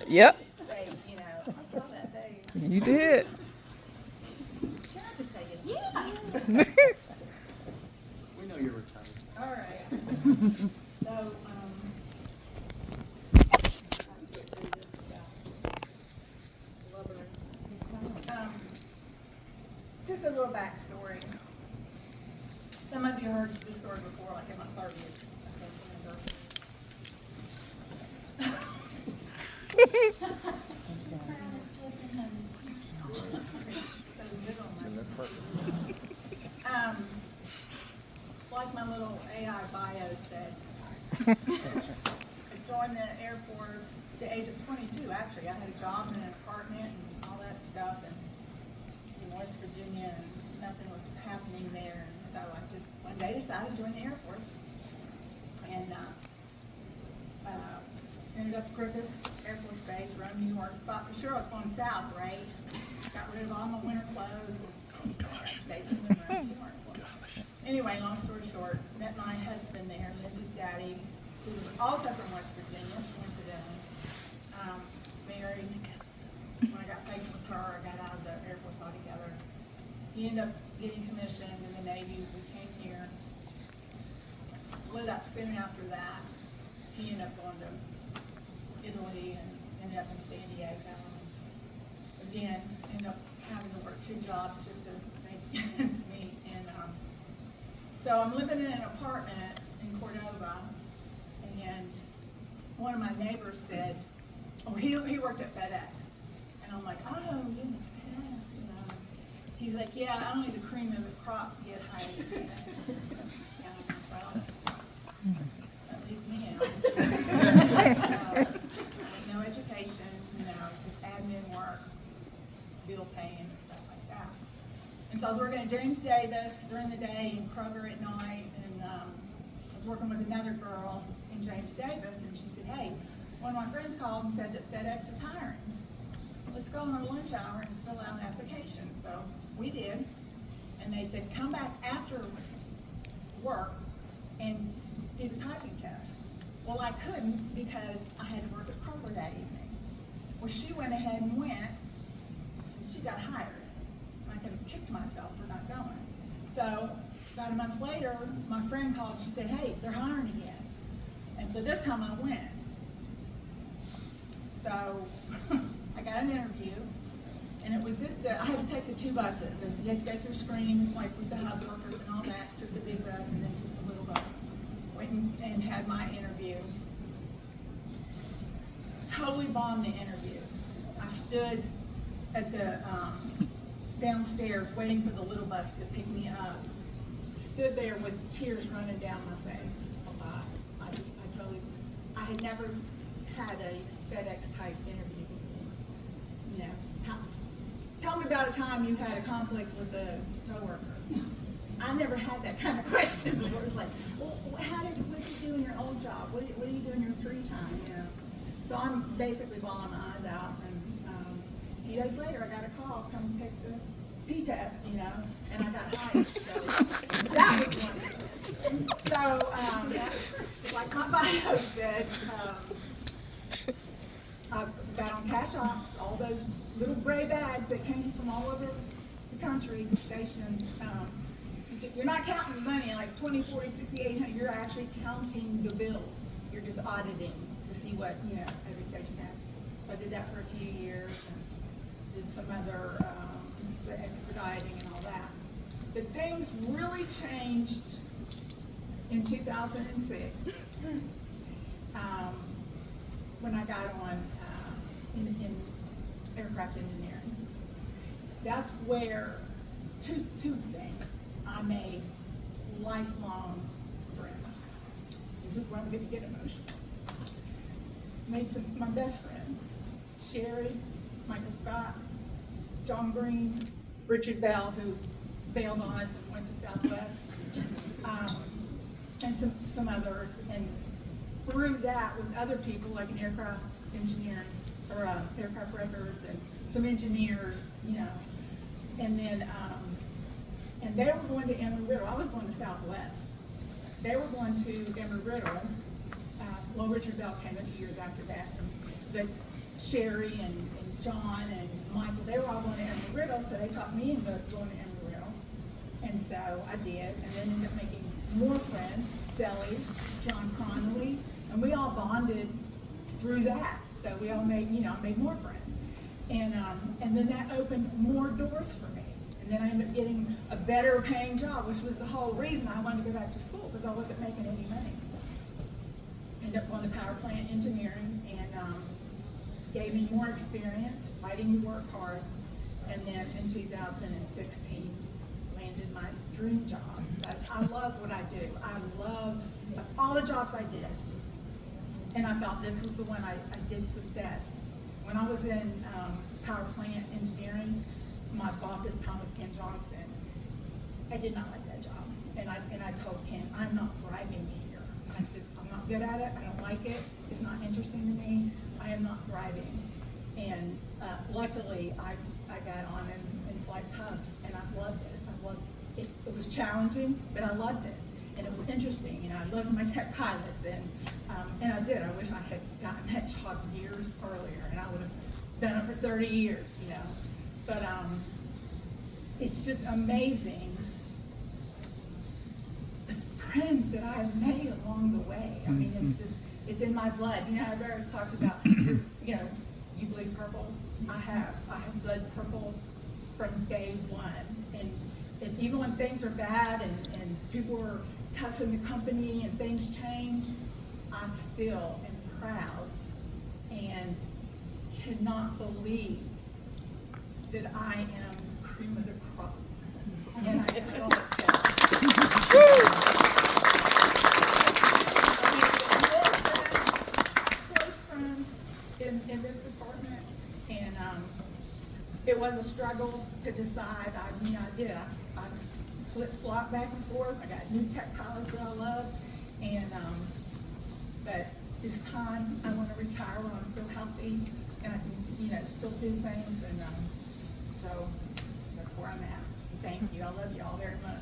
Yep, say, I saw that day. you did. Can I just take it? Yeah. We know you're retired. All right. So, um, just a little backstory. Some of you heard this story before, like in my 30th, um, like my little AI bio said, I joined the Air Force at the age of 22, actually. I had a job in an apartment and all that stuff, and in West Virginia, and nothing was happening there. And so I just one day decided to join the Air Force, and ended up at Griffiths Air Force Base, Rome, New York. Thought for sure I was going south, right? Got rid of all my winter clothes and stationed in Rome, New York. Anyway, long story short, met my husband there, Lindsay's daddy, who was also from West Virginia, coincidentally. Married. When I got paid for the car, I got out of the Air Force altogether. He ended up getting commissioned in the Navy. We came here. Split up soon after that. He ended up going to Italy and ended up in San Diego. Again, ended up having to work 2 jobs just to make ends meet. And so I'm living in an apartment in Cordova, and one of my neighbors said, oh, he worked at FedEx. And I'm like, oh, you know, FedEx, He's like, yeah, only the cream of the crop get hired at FedEx. And I'm like, well, that leaves me out. No education, just admin work, bill paying and stuff like that. And so I was working at James Davis during the day and Kroger at night, and I was working with another girl in James Davis, and she said, hey, one of my friends called and said that FedEx is hiring. Let's go on our lunch hour and fill out an application. So we did, and they said, come back after work and do the typing test. Well, I couldn't because I had to work at Kroger that evening. Well, she went ahead and went, and she got hired. I could have kicked myself for not going. So about a month later, my friend called. She said, hey, they're hiring again. And so this time I went. So I got an interview, and it was I had to take the 2 buses. You had to go through screening, like with the hub workers and all that, took the big bus and then took the little bus. Went and had my interview. Totally bombed the interview. I stood at the downstairs waiting for the little bus to pick me up. Stood there with tears running down my face. I had never had a FedEx type interview before. Tell me about a time you had a conflict with a coworker. I never had that kind of question before. It was like, well, what did you do in your old job? What do you do in your free time? So I'm basically bawling my eyes out, and a few days later I got a call, come pick the P-test, and I got hired. So that was wonderful. So like my bio said, I got on cash ops, all those little gray bags that came from all over the country, stationed. You're not counting the money, like 20, 40, 60, 800, you're actually counting the bills. You're just auditing to see what, every station had. So I did that for a few years and did some other the expediting and all that. But things really changed in 2006 when I got on in aircraft engineering. That's where two things. I made lifelong friends. This is where I'm going to get emotional. Made my best friends. Sherry, Michael Scott, John Green, Richard Bell, who bailed on us and went to Southwest, and some others. And through that, with other people like an aircraft engineering or aircraft records and some engineers, and then and they were going to Embry-Riddle. I was going to Southwest. They were going to Embry-Riddle. Well, Richard Bell came a few years after that, but Sherry and John and Michael, they were all going to Embry-Riddle, so they talked me into going to Embry-Riddle. And so I did, and then ended up making more friends, Sally, John Connolly, and we all bonded through that. So we all made, I made more friends. And then that opened more doors for me. And then I ended up getting a better paying job, which was the whole reason I wanted to go back to school, because I wasn't making any money. Ended up going to power plant engineering, and gave me more experience, writing the work cards, and then in 2016, landed my dream job. But I love what I do. I love all the jobs I did. And I thought this was the one I did the best. When I was in power plant engineering, my boss is Thomas Ken Johnson. I did not like that job. And I told Ken, I'm not thriving here. I'm not good at it. I don't like it. It's not interesting to me. I am not thriving. And luckily, I got on in flight pubs, and I've loved it. It was challenging, but I loved it. And it was interesting, I loved my tech pilots, and I did. I wish I had gotten that job years earlier, and I would have done it for 30 years, But it's just amazing the friends that I have made along the way. I mean, it's in my blood. Everybody talks about, you bleed purple. I have blood purple from day one. And even when things are bad and people are cussing the company and things change, I still am proud and cannot believe that I am the cream of the crop. And I feel close friends in this department, and it was a struggle to decide. I did. I flip-flop back and forth. I got new tech pilots that I love, and but it's time. I want to retire when I'm still healthy and I can, still do things, and so that's where I'm at. Thank you. I love you all very much.